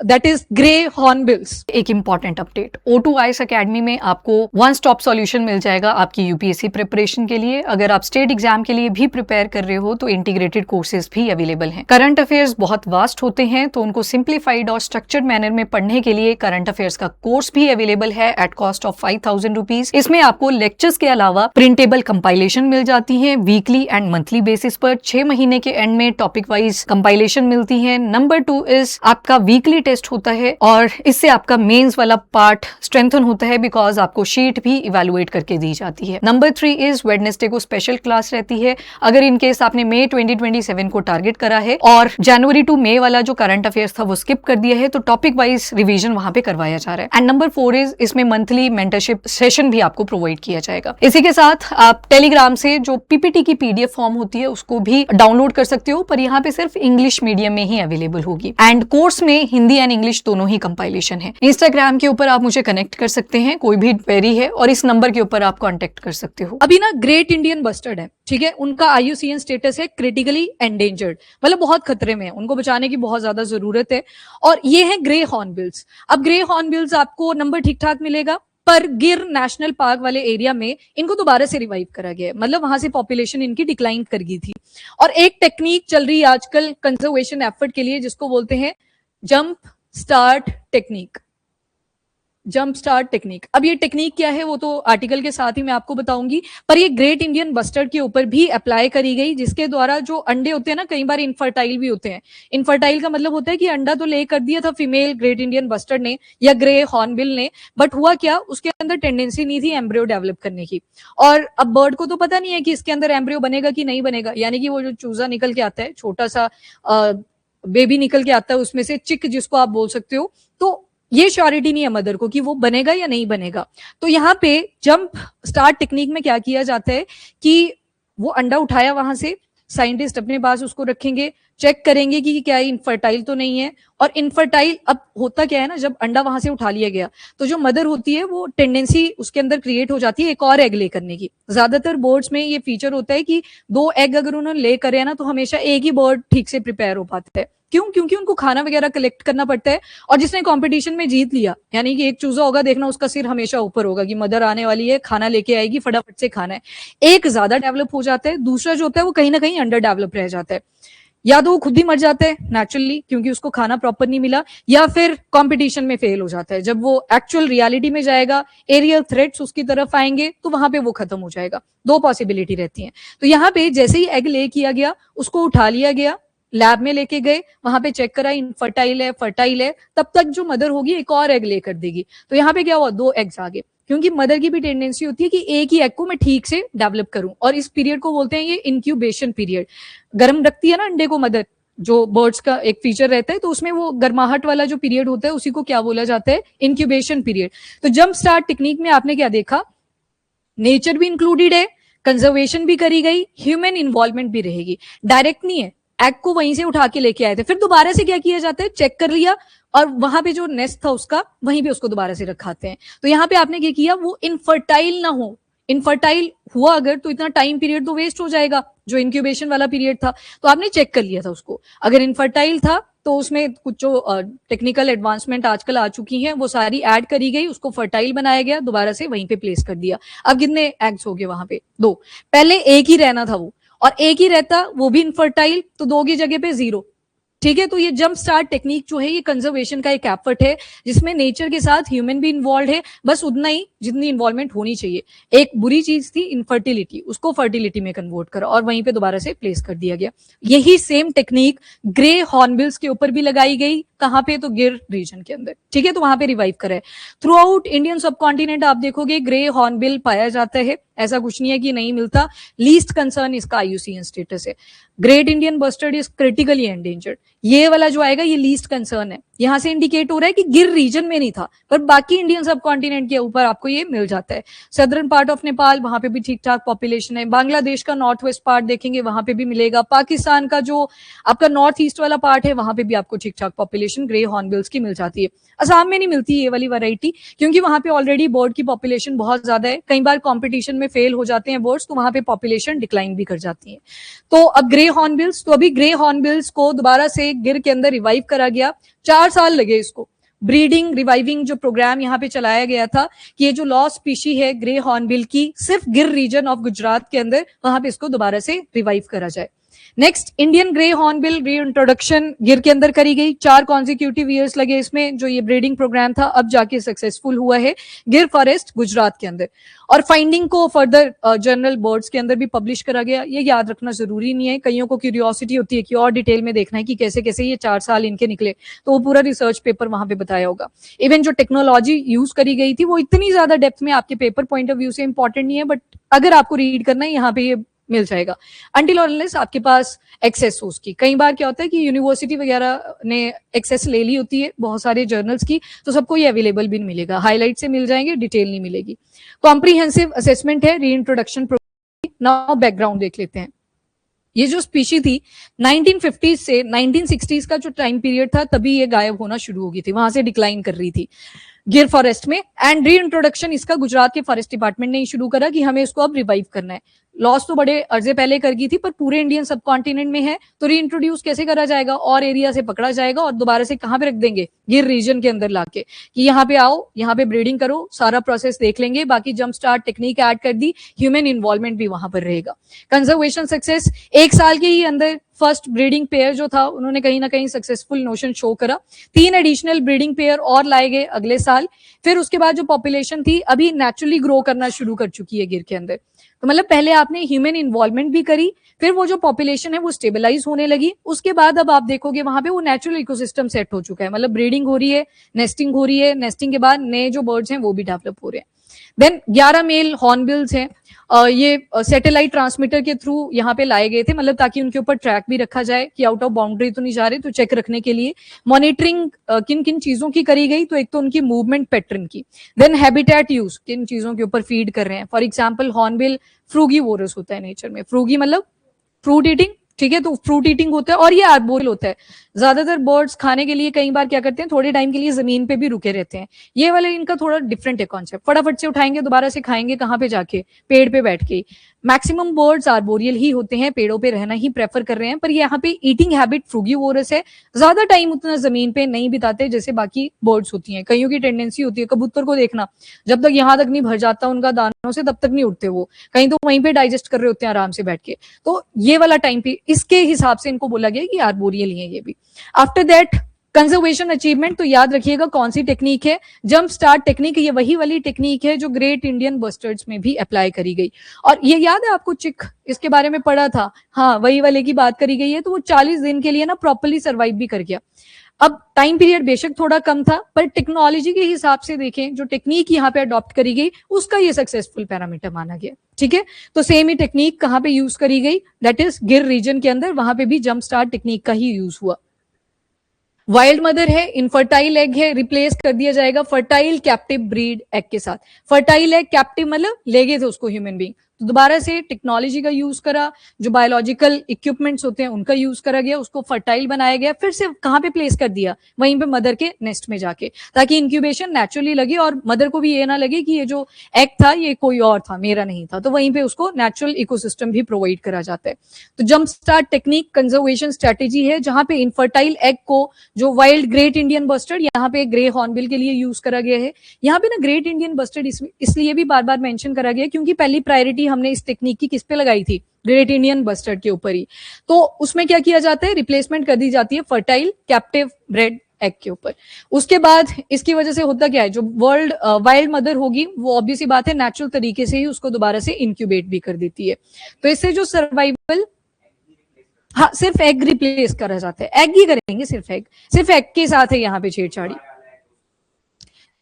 That is grey hornbills. एक important update, O2 IAS academy में आपको वन स्टॉप सॉल्यूशन मिल जाएगा आपकी यूपीएससी प्रिपरेशन के लिए। अगर आप स्टेट एग्जाम के लिए भी प्रिपेयर कर रहे हो तो इंटीग्रेटेड कोर्सेज भी अवेलेबल हैं। करंट अफेयर्स बहुत वास्ट होते हैं तो उनको सिंप्लीफाइड और स्ट्रक्चर्ड मैनर में पढ़ने के लिए करंट अफेयर्स का कोर्स भी अवेलेबल है एट कॉस्ट ऑफ 5,000 रुपीज। इसमें आपको लेक्चर्स के अलावा प्रिंटेबल कंपाइलेशन मिल जाती है वीकली एंड मंथली बेसिस पर। 6 महीने के एंड में टॉपिक वाइज कंपाइलेशन मिलती है। नंबर 2 इज आपका वीकली टेस्ट होता है और इससे आपका मेंस वाला पार्ट स्ट्रेंथन होता है बिकॉज आपको शीट भी इवेलुएट करके दी जाती है। नंबर 3 इज वेडनेसडे को स्पेशल क्लास रहती है। अगर इन केस आपने मई 2027 को टारगेट करा है और जनवरी टू मई वाला जो करंट अफेयर्स था वो स्किप कर दिया है तो टॉपिक वाइज रिवीजन वहां पे करवाया जा रहा है। एंड नंबर 4 इज इसमें मंथली मेंटरशिप सेशन भी आपको प्रोवाइड किया जाएगा। इसी के साथ आप टेलीग्राम से जो पीपीटी की पीडीएफ फॉर्म होती है उसको भी डाउनलोड कर सकते हो, पर यहाँ पे सिर्फ इंग्लिश मीडियम में ही अवेलेबल होगी। एंड कोर्स में हिंदी एंड इंग्लिश दोनों ही कंपाइलेशन है। इंस्टाग्राम के ऊपर आप मुझे कनेक्ट कर सकते हैं, कोई भी क्वेरी है और इस नंबर के ऊपर आप कांटेक्ट कर सकते हो। अभी ना ग्रेट इंडियन बस्टर्ड है, ठीक है, उनका IUCN स्टेटस है क्रिटिकली एंडेंजर्ड, मतलब बहुत खतरे में है, उनको बचाने की बहुत ज्यादा जरूरत है। और ये है ग्रे हॉर्नबिल्स। अब ग्रे हॉर्नबिल्स आपको नंबर ठीक ठाक मिलेगा, पर गिर नेशनल पार्क वाले एरिया में इनको दोबारा से रिवाइव करा गया है, मतलब वहां से पॉपुलेशन इनकी डिक्लाइन कर गई थी। और एक टेक्निक चल रही है आजकल कंजर्वेशन एफर्ट के लिए जिसको बोलते हैं jump start technique. Jump start technique, अब ये टेक्निक क्या है वो तो आर्टिकल के साथ ही मैं आपको बताऊंगी, पर ये ग्रेट इंडियन बस्टर्ड के ऊपर भी अप्लाई करी गई, जिसके द्वारा जो अंडे होते हैं ना कई बार इनफर्टाइल भी होते हैं। इनफर्टाइल का मतलब होता है कि अंडा तो ले कर दिया था फीमेल ग्रेट इंडियन बस्टर्ड ने या ग्रे हॉर्नबिल ने, बट हुआ क्या, उसके अंदर टेंडेंसी नहीं थी एम्ब्रियो डेवलप करने की। और अब बर्ड को तो पता नहीं है कि इसके अंदर एम्ब्रियो बनेगा कि नहीं बनेगा, यानी कि वो जो चूजा निकल के आता है, छोटा सा बेबी निकल के आता है उसमें से, चिक जिसको आप बोल सकते हो, तो ये श्योरिटी नहीं है मदर को कि वो बनेगा या नहीं बनेगा। तो यहाँ पे जंप स्टार्ट टेक्निक में क्या किया जाता है कि वो अंडा उठाया वहां से, साइंटिस्ट अपने पास उसको रखेंगे, चेक करेंगे कि क्या इनफर्टाइल तो नहीं है। और इनफर्टाइल, अब होता क्या है ना, जब अंडा वहां से उठा लिया गया तो जो मदर होती है वो टेंडेंसी उसके अंदर क्रिएट हो जाती है एक और एग ले करने की। ज्यादातर बर्ड्स में ये फीचर होता है कि 2 एग अगर उन्होंने ले करे ना तो हमेशा एक ही बर्ड ठीक से प्रिपेयर हो पाता है। क्यों? क्योंकि उनको खाना वगैरह कलेक्ट करना पड़ता है, और जिसने कंपटीशन में जीत लिया, यानी कि एक चूजा होगा, देखना उसका सिर हमेशा ऊपर होगा कि मदर आने वाली है, खाना लेके आएगी, फटाफट से खाना है। एक ज्यादा डेवलप हो जाता है, दूसरा जो होता है वो कहीं ना कहीं अंडर डेवलप रह जाता है। या तो वो खुद ही मर जाता है नेचुरली क्योंकि उसको खाना प्रॉपर नहीं मिला, या फिर कंपटीशन में फेल हो जाता है। जब वो एक्चुअल रियलिटी में जाएगा, एरियल थ्रेट्स उसकी तरफ आएंगे तो वहां पे वो खत्म हो जाएगा। 2 पॉसिबिलिटी रहती है। तो यहाँ पे जैसे ही एग ले किया गया, उसको उठा लिया गया, लैब में लेके गए, वहां पे चेक करा इनफर्टाइल है, फर्टाइल है, तब तक जो मदर होगी एक और एग लेकर देगी। तो यहाँ पे क्या हुआ, 2 एग्स आ गए, क्योंकि मदर की भी टेंडेंसी होती है कि एक ही एग को मैं ठीक से डेवलप करूं, और इस पीरियड को बोलते हैं ये इंक्यूबेशन पीरियड। गर्म रखती है ना अंडे को मदर, जो बर्ड्स का एक फीचर रहता है, तो उसमें वो गर्माहट वाला जो पीरियड होता है उसी को क्या बोला जाता है, इंक्यूबेशन पीरियड। तो जंप स्टार्ट टेक्निक में आपने क्या देखा, नेचर भी इंक्लूडेड है, कंजर्वेशन भी करी गई, ह्यूमन इन्वॉल्वमेंट भी रहेगी। डायरेक्ट नहीं है, एग को वहीं से उठा के लेके आए थे, फिर दोबारा से क्या किया जाता है, चेक कर लिया और वहां पे जो नेस्ट था उसका, वहीं पे उसको दोबारा से रखाते हैं। तो यहाँ पे आपने क्या किया, वो इनफर्टाइल ना हो। इनफर्टाइल हुआ अगर तो इतना टाइम पीरियड तो वेस्ट हो जाएगा जो इंक्यूबेशन वाला पीरियड था, तो आपने चेक कर लिया था उसको। अगर इनफर्टाइल था तो उसमें कुछ जो टेक्निकल एडवांसमेंट आजकल आ चुकी हैं वो सारी ऐड करी गई, उसको फर्टाइल बनाया गया, दोबारा से वहीं पे प्लेस कर दिया। अब कितने एग्स हो गए वहां पे, 2। पहले एक ही रहना था वो, और एक ही रहता वो भी इनफर्टाइल, तो 2 की जगह पे 0। ठीक है, तो ये जंप स्टार्ट टेक्निक जो है ये कंजर्वेशन का एक एफर्ट है जिसमें नेचर के साथ ह्यूमन भी इन्वॉल्व है, बस उतना ही जितनी इन्वॉल्वमेंट होनी चाहिए। एक बुरी चीज थी इनफर्टिलिटी, उसको फर्टिलिटी में कन्वर्ट करा और वहीं पे दोबारा से प्लेस कर दिया गया। यही सेम टेक्निक ग्रे हॉर्नबिल्स के ऊपर भी लगाई गई, कहां पे, तो गिर रीजन के अंदर। ठीक है, तो वहां पे रिवाइव करा है। थ्रू आउट इंडियन सब कॉन्टिनेंट आप देखोगे ग्रे हॉर्नबिल पाया जाता है, ऐसा कुछ नहीं है कि नहीं मिलता। लीस्ट कंसर्न इसका IUCN स्टेटस है। Great Indian bustard is critically endangered, ये वाला जो आएगा ये लीस्ट कंसर्न है। यहां से इंडिकेट हो रहा है कि गिर रीजन में नहीं था, पर बाकी इंडियन सब कॉन्टिनेंट के ऊपर आपको ये मिल जाता है। सदर्न पार्ट ऑफ नेपाल, वहां पे भी ठीक ठाक पॉपुलेशन है। बांग्लादेश का नॉर्थ वेस्ट पार्ट देखेंगे, वहां पे भी मिलेगा। पाकिस्तान का जो आपका नॉर्थ ईस्ट वाला पार्ट है, वहां पे भी आपको ठीक ठाक पॉपुलेशन ग्रे हॉर्नबिल्स की मिल जाती है। असम में नहीं मिलती ये वाली वैरायटी, क्योंकि वहां पे ऑलरेडी बर्ड की पॉपुलेशन बहुत ज्यादा है। कई बार कॉम्पिटिशन में फेल हो जाते हैं बर्ड्स, तो वहां पे पॉपुलेशन डिक्लाइन भी कर जाती है। तो अब ग्रे हॉर्नबिल्स, तो अभी ग्रे हॉर्नबिल्स को दोबारा से से गिर के अंदर रिवाइव करा गया। 4 साल लगे इसको। ब्रीडिंग रिवाइविंग जो प्रोग्राम यहाँ पे चलाया गया था कि ये जो लॉस्ट स्पीशी है ग्रे हॉर्नबिल की, सिर्फ गिर रीजन ऑफ गुजरात के अंदर, वहां पे इसको दोबारा से रिवाइव करा जाए। नेक्स्ट, इंडियन ग्रे हॉर्नबिल री इंट्रोडक्शन गिर के अंदर करी गई। 4 कॉन्जिक्यूटिव ईयर्स लगे इसमें, जो ये ब्रीडिंग प्रोग्राम था अब जाके सक्सेसफुल हुआ है गिर फॉरेस्ट गुजरात के अंदर। और फाइंडिंग को फर्दर जर्नल बोर्ड्स के अंदर भी पब्लिश करा गया। ये याद रखना जरूरी नहीं है, कईयों को क्यूरियोसिटी होती है कि और डिटेल में देखना है कि कैसे कैसे ये 4 साल इनके निकले, तो वो पूरा रिसर्च पेपर वहां पे बताया होगा। इवन जो टेक्नोलॉजी यूज करी गई थी वो इतनी ज्यादा डेप्थ में आपके पेपर पॉइंट ऑफ व्यू से इंपॉर्टेंट नहीं है, बट अगर आपको रीड करना है यहाँ पे ये मिल जाएगा अनटिल और अनलेस आपके पास एक्सेस हो उसकी। कई बार क्या होता है कि यूनिवर्सिटी वगैरह ने एक्सेस ले ली होती है बहुत सारे जर्नल्स की, तो सबको ये अवेलेबल भी नहीं मिलेगा, हाईलाइट से मिल जाएंगे, डिटेल नहीं मिलेगी। कॉम्प्रिहेंसिव असेसमेंट है री इंट्रोडक्शन प्रोग्राम। नाउ बैकग्राउंड देख लेते हैं। ये जो स्पीशी थी 1950s से 1960s का जो टाइम पीरियड था, तभी ये गायब होना शुरू हो गई थी, वहां से डिक्लाइन कर रही थी गिर फॉरेस्ट में। एंड री इंट्रोडक्शन इसका गुजरात के फॉरेस्ट डिपार्टमेंट ने ही शुरू करा कि हमें इसको अब रिवाइव करना है। लॉस तो बड़े अर्जे पहले कर गई थी, पर पूरे इंडियन सब कॉन्टिनेंट में है, तो री इंट्रोड्यूस कैसे करा जाएगा, और एरिया से पकड़ा जाएगा और दोबारा से कहां पे रख देंगे, गिर रीजन के अंदर लाके कि यहाँ पे आओ, यहाँ पे ब्रीडिंग करो, सारा प्रोसेस देख लेंगे, बाकी जंप स्टार्ट टेक्निक ऐड कर दी, ह्यूमन इन्वॉल्वमेंट भी वहां पर रहेगा। कंजर्वेशन सक्सेस, 1 साल के ही अंदर फर्स्ट ब्रीडिंग पेयर जो था उन्होंने कहीं ना कहीं सक्सेसफुल नोशन शो करा। 3 एडिशनल ब्रीडिंग पेयर और लाए गए अगले साल। फिर उसके बाद जो पॉपुलेशन थी अभी नेचुरली ग्रो करना शुरू कर चुकी है गिर के अंदर। तो मतलब पहले आपने ह्यूमन इन्वॉल्वमेंट भी करी, फिर वो जो पॉपुलेशन है वो स्टेबलाइज होने लगी, उसके बाद अब आप देखोगे वहां पे वो नेचुरल इकोसिस्टम सेट हो चुका है, मतलब ब्रीडिंग हो रही है, नेस्टिंग हो रही है, नेस्टिंग के बाद नए जो बर्ड्स हैं वो भी डेवलप हो रहे हैं। देन 11 मेल हॉर्नबिल्स हैं। ये सैटेलाइट ट्रांसमीटर के थ्रू यहाँ पे लाए गए थे, मतलब ताकि उनके ऊपर ट्रैक भी रखा जाए कि आउट ऑफ बाउंड्री तो नहीं जा रहे, तो चेक रखने के लिए। मॉनिटरिंग किन किन चीजों की करी गई, तो एक तो उनकी मूवमेंट पैटर्न की, देन हैबिटेट यूज, किन चीजों के ऊपर फीड कर रहे हैं। फॉर एग्जाम्पल हॉर्नबिल फ्रूगीवोरस होता है नेचर में, फ्रूगी मतलब फ्रूट ईटिंग, ठीक है, तो फ्रूट ईटिंग होता है, और ये आर्बोरियल होता है। ज्यादातर बर्ड्स खाने के लिए कई बार क्या करते हैं, थोड़े टाइम के लिए जमीन पे भी रुके रहते हैं। ये वाले इनका थोड़ा डिफरेंट है कॉन्सेप्ट, फटाफट से उठाएंगे दोबारा से खाएंगे, कहाँ पे जाके, पेड़ पे बैठ के। मैक्सिमम बर्ड्स आर्बोरियल ही होते हैं, पेड़ों पे रहना ही प्रेफर कर रहे हैं, पर यहाँ पे ईटिंग हैबिट फ्रूगीवोरस है, ज्यादा टाइम उतना जमीन पे नहीं बिताते जैसे बाकी बर्ड्स होती हैं। कईयों की टेंडेंसी होती है, कबूतर को देखना, जब तक यहाँ तक नहीं भर जाता उनका दानों से तब तक नहीं उठते वो, कहीं तो वहीं पे डाइजेस्ट कर रहे होते हैं आराम से बैठ के। तो ये वाला टाइम पे इसके हिसाब से इनको बोला गया कि आर्बोरियल ही है ये भी। आफ्टर दैट कंजर्वेशन अचीवमेंट, तो याद रखिएगा कौन सी टेक्निक है, जंप स्टार्ट टेक्निक। ये वही वाली टेक्निक है जो ग्रेट इंडियन बस्टर्ड्स में भी अप्लाई करी गई। और ये याद है आपको, चिक, इसके बारे में पढ़ा था, हाँ वही वाले की बात करी गई है। तो वो 40 दिन के लिए ना प्रॉपर्ली सर्वाइव भी कर गया। अब टाइम पीरियड बेशक थोड़ा कम था, पर टेक्नोलॉजी के हिसाब से देखें, जो टेक्निक यहाँ पे अडॉप्ट करी गई उसका ये सक्सेसफुल पैरामीटर माना गया। ठीक है, तो सेम ही टेक्निक कहाँ पे यूज करी गई, दैट इज गिर रीजन के अंदर, वहां पे भी जंप स्टार्ट टेक्निक का ही यूज हुआ। वाइल्ड मदर है, इनफर्टाइल एग है, रिप्लेस कर दिया जाएगा फर्टाइल कैप्टिव ब्रीड एग के साथ। फर्टाइल एग, कैप्टिव मतलब ले गए थे उसको ह्यूमन बीइंग, तो दोबारा से टेक्नोलॉजी का यूज करा, जो बायोलॉजिकल इक्विपमेंट्स होते हैं उनका यूज करा गया, उसको फर्टाइल बनाया गया, फिर से कहां पे प्लेस कर दिया, वहीं पे मदर के नेस्ट में जाके, ताकि इंक्यूबेशन नेचुरली लगे और मदर को भी ये ना लगे कि ये जो एग था ये कोई और था, मेरा नहीं था। तो वहीं पे उसको नेचुरल इकोसिस्टम भी प्रोवाइड करा जाता है। तो jump start technique conservation strategy है, जहां पे इनफर्टाइल एग को जो वाइल्ड ग्रेट इंडियन बस्टर्ड, यहाँ पे ग्रे हॉर्नबिल के लिए यूज करा गया है। यहाँ पे ना ग्रेट इंडियन बस्टर्ड इसलिए भी बार बार मेंशन करा गया क्योंकि पहली प्रायोरिटी हमने इस टेक्निक की किस पे लगाई थी, ग्रेट इंडियन बस्टर्ड के ऊपर ही। तो उसमें क्या किया जाता है, रिप्लेसमेंट कर दी जाती है फर्टाइल कैप्टिव ब्रेड एग के ऊपर। उसके बाद इसकी वजह से होता क्या है, जो वर्ल्ड वाइल्ड मदर होगी वो ऑब्वियस सी बात है नेचुरल तरीके से ही उसको दोबारा से इंक्यूबेट भी कर देती है। तो इससे जो सर्वाइवल, हाँ सिर्फ एग रिप्लेस करा जाता है, एग ही करेंगे, सिर्फ एग के साथ है यहाँ पे छेड़छाड़ी।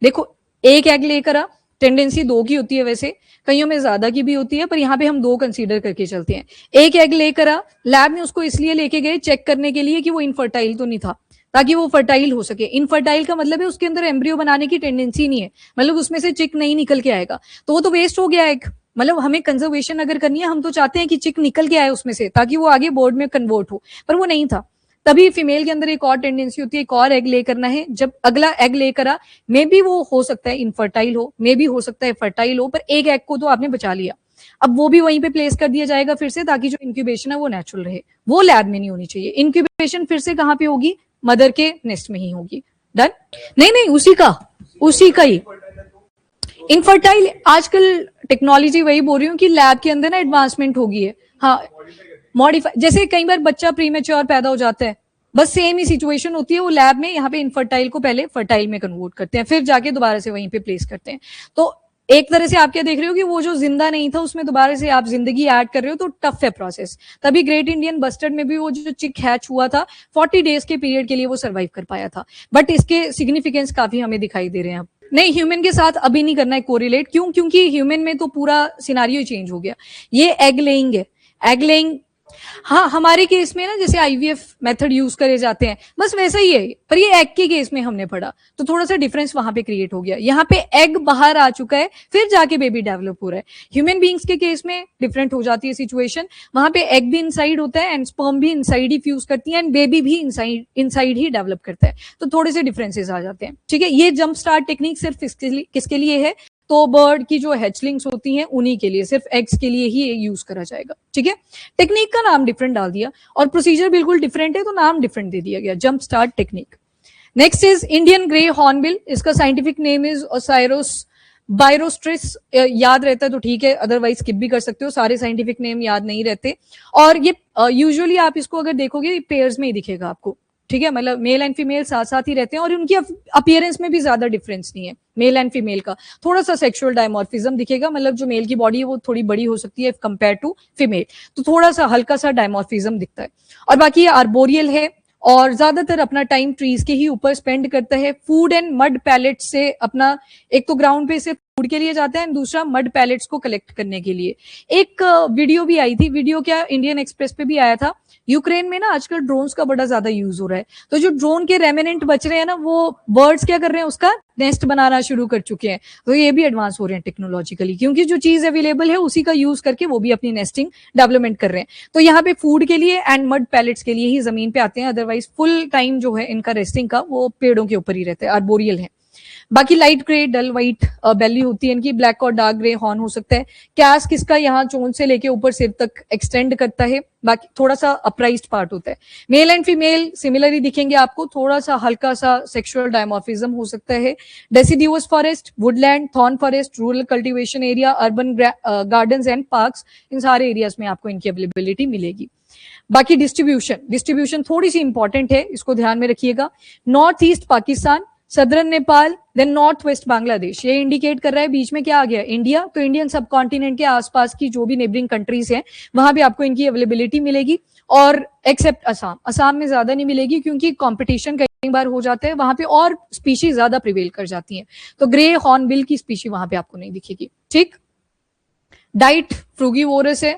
देखो एक एग लेकर आ, टेंडेंसी 2 की होती है, वैसे कईयों में ज्यादा की भी होती है, पर यहाँ पे हम 2 कंसीडर करके चलते हैं। एक एग लेकर आ, लैब में उसको इसलिए लेके गए चेक करने के लिए कि वो इनफर्टाइल तो नहीं था, ताकि वो फर्टाइल हो सके। इनफर्टाइल का मतलब है उसके अंदर एम्ब्रियो बनाने की टेंडेंसी नहीं है, मतलब उसमें से चिक नहीं निकल के आएगा, तो वो तो वेस्ट हो गया एग। मतलब हमें कंजर्वेशन अगर करनी है, हम तो चाहते हैं कि चिक निकल के आए उसमें से, ताकि वो आगे बोर्ड में कन्वर्ट हो, पर वो नहीं था। तभी फीमेल के अंदर एक और टेंडेंसी होती है, एक और एग ले करना है। जब अगला एग लेकर आ, मे बी वो हो सकता है इनफर्टाइल हो, मे बी हो सकता है फर्टाइल हो, पर एक एग को तो आपने बचा लिया। अब वो भी वहीं पे प्लेस कर दिया जाएगा फिर से, ताकि जो इंक्यूबेशन है वो नेचुरल रहे, वो लैब में नहीं होनी चाहिए। इंक्यूबेशन फिर से कहाँ पे होगी, मदर के नेस्ट में ही होगी। डन? नहीं नहीं, उसी का ही इनफर्टाइल। आजकल टेक्नोलॉजी वही बोल रही हूँ कि लैब के अंदर ना एडवांसमेंट हो गई है। हाँ, मॉडिफाई, जैसे कई बार बच्चा प्रीमेच्योर पैदा हो जाता है, बस सेम ही सिचुएशन होती है, वो लैब में यहाँ पे इनफर्टाइल को पहले फर्टाइल में कन्वर्ट करते हैं, फिर जाके दोबारा से वहीं पे प्लेस करते हैं। तो एक तरह से आप क्या देख रहे हो कि वो जो जिंदा नहीं था उसमें दोबारा से आप जिंदगी ऐड कर रहे हो, तो टफ है प्रोसेस। तभी ग्रेट इंडियन बस्टर्ड में भी वो जो चिक हैच हुआ था 40 डेज के पीरियड के लिए वो सर्वाइव कर पाया था, बट इसके सिग्निफिकेंस काफी हमें दिखाई दे रहे हैं अब। नहीं, ह्यूमन के साथ अभी नहीं करना है कोरिलेट। क्यों? क्योंकि ह्यूमन में तो पूरा सिनारियो चेंज हो गया। ये एग लेइंग है, एग लेइंग। हाँ, हमारे केस में ना जैसे आईवीएफ मेथड यूज करे जाते हैं, बस वैसा ही है, पर ये एग के केस में हमने पढ़ा, तो थोड़ा सा डिफरेंस वहां पे क्रिएट हो गया। यहाँ पे एग बाहर आ चुका है, फिर जाके बेबी डेवलप हो रहा है। ह्यूमन बींग्स के केस में डिफरेंट हो जाती है सिचुएशन, वहां पे एग भी इनसाइड होता है एंड स्पर्म भी इनसाइड ही फ्यूज करती है एंड बेबी भी इनसाइड ही डेवलप करता है, तो थोड़े से डिफरेंसेस आ जाते हैं। ठीक है, ये जंप स्टार्ट टेक्निक सिर्फ किसके लिए है, तो बर्ड की जो हैचलिंग्स होती हैं उन्हीं के लिए, सिर्फ एग्स के लिए ही यूज करा जाएगा। ठीक है, टेक्निक का नाम डिफरेंट डाल दिया और प्रोसीजर बिल्कुल डिफरेंट है, तो नाम डिफरेंट दे दिया गया, jump start technique. Next is Indian grey hornbill. इसका साइंटिफिक नेम इज ओसाइरोस बायरोस्ट्रिस। याद रहता है तो ठीक है, अदरवाइज स्किप भी कर सकते हो, सारे साइंटिफिक नेम याद नहीं रहते। और ये यूजुअली आप इसको अगर देखोगे पेयर्स में ही दिखेगा आपको। ठीक है, मतलब मेल एंड फीमेल साथ साथ ही रहते हैं और उनकी अपीयरेंस में भी ज्यादा डिफरेंस नहीं है मेल एंड फीमेल का। थोड़ा सा सेक्सुअल डायमॉर्फिज्म दिखेगा, मतलब जो मेल की बॉडी है वो थोड़ी बड़ी हो सकती है कंपेयर टू फीमेल, तो थोड़ा सा हल्का सा डायमॉर्फिज्म दिखता है। और बाकी ये आर्बोरियल है और ज्यादातर अपना टाइम ट्रीज के ही ऊपर स्पेंड करता है। फूड एंड मड पैलेट से अपना, एक तो ग्राउंड पे से फूड के लिए जाता है, दूसरा मड पैलेट्स को कलेक्ट करने के लिए। एक वीडियो भी आई थी, वीडियो क्या इंडियन एक्सप्रेस पे भी आया था। यूक्रेन में ना आजकल ड्रोन्स का बड़ा ज्यादा यूज हो रहा है, तो जो ड्रोन के रेमिनेंट बच रहे हैं ना, वो बर्ड्स क्या कर रहे हैं, उसका नेस्ट बनाना शुरू कर चुके हैं। तो ये भी एडवांस हो रहे हैं टेक्नोलॉजिकली, क्योंकि जो चीज अवेलेबल है उसी का यूज करके वो भी अपनी नेस्टिंग डेवलपमेंट कर रहे हैं। तो यहाँ पे फूड के लिए एंड मड पैलेट्स के लिए ही जमीन पे आते हैं, अदरवाइज फुल टाइम जो है इनका रेस्टिंग का वो पेड़ों के ऊपर ही रहता है, आर्बोरियल है। बाकी लाइट ग्रे डल व्हाइट बेली होती है इनकी, ब्लैक और डार्क ग्रे हॉर्न हो सकता है। कैस्क इसका यहाँ चोंच से लेके ऊपर सिर तक एक्सटेंड करता है, बाकी थोड़ा सा अपराइज्ड पार्ट होता है। मेल एंड फीमेल सिमिलरली दिखेंगे आपको, थोड़ा सा हल्का सा सेक्सुअल डायमॉर्फिज्म हो सकता है। Deciduous forest, woodland, thorn forest, rural cultivation area, urban gardens and parks, इन सारे एरियाज में आपको इनकी अवेलेबिलिटी मिलेगी। बाकी डिस्ट्रीब्यूशन थोड़ी सी इंपॉर्टेंट है, इसको ध्यान में रखिएगा। North east Pakistan, southern Nepal, then north west Bangladesh. ये इंडिकेट कर रहा है बीच में क्या आ गया, इंडिया। तो इंडियन सब कॉन्टिनेंट के आसपास की जो भी नेबरिंग कंट्रीज हैं वहां भी आपको इनकी अवेलेबिलिटी मिलेगी, और एक्सेप्ट असम में ज्यादा नहीं मिलेगी क्योंकि कंपटीशन कई बार हो जाता है वहां पे और स्पीशीज ज्यादा प्रिवेल कर जाती हैं, तो ग्रे हॉर्नबिल की स्पीशी वहां पे आपको नहीं दिखेगी। ठीक, डाइट फ्रूगीवोरस है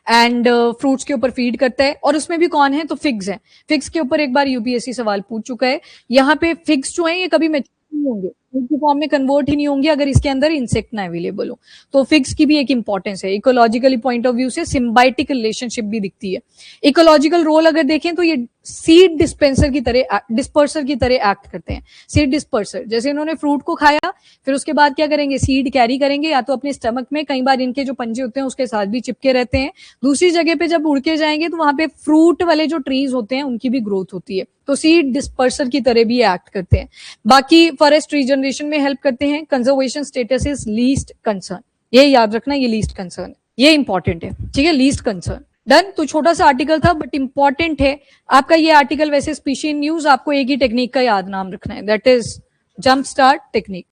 एंड फ्रूट्स के ऊपर फीड करता है, और उसमें भी कौन है, तो फिग्स है। फिग्स के ऊपर एक बार यूपीएससी सवाल पूछ चुका है। यहाँ पे फिग्स जो है ये कभी मैच्योर नहीं होंगे, इनकी फॉर्म में कन्वर्ट ही नहीं होंगे अगर इसके अंदर इंसेक्ट ना अवेलेबल हो। तो फिग्स की भी एक इंपॉर्टेंस है, इकोलॉजिकली पॉइंट ऑफ व्यू से सिम्बायोटिक रिलेशनशिप भी दिखती है। इकोलॉजिकल रोल अगर देखें तो ये सीड डिस्पर्सर की तरह एक्ट करते हैं। सीड डिस्पर्सर, जैसे इन्होंने फ्रूट को खाया, फिर उसके बाद क्या करेंगे, सीड कैरी करेंगे या तो अपने स्टमक में, कई बार इनके जो पंजे होते हैं उसके साथ भी चिपके रहते हैं। दूसरी जगह पे जब उड़ के जाएंगे तो वहां पे फ्रूट वाले जो ट्रीज होते हैं उनकी भी ग्रोथ होती है, तो सीड डिस्पर्सर की तरह भी एक्ट करते हैं। बाकी फॉरेस्ट रीजनरेशन में हेल्प करते हैं। Conservation status is least concern, ये याद रखना, ये लीस्ट कंसर्न, ये इंपॉर्टेंट है। ठीक है, लीस्ट कंसर्न। डन। तो छोटा सा आर्टिकल था बट इंपॉर्टेंट है आपका ये आर्टिकल। वैसे स्पीशी न्यूज, आपको एक ही टेक्निक का याद नाम रखना है, that is jump start technique.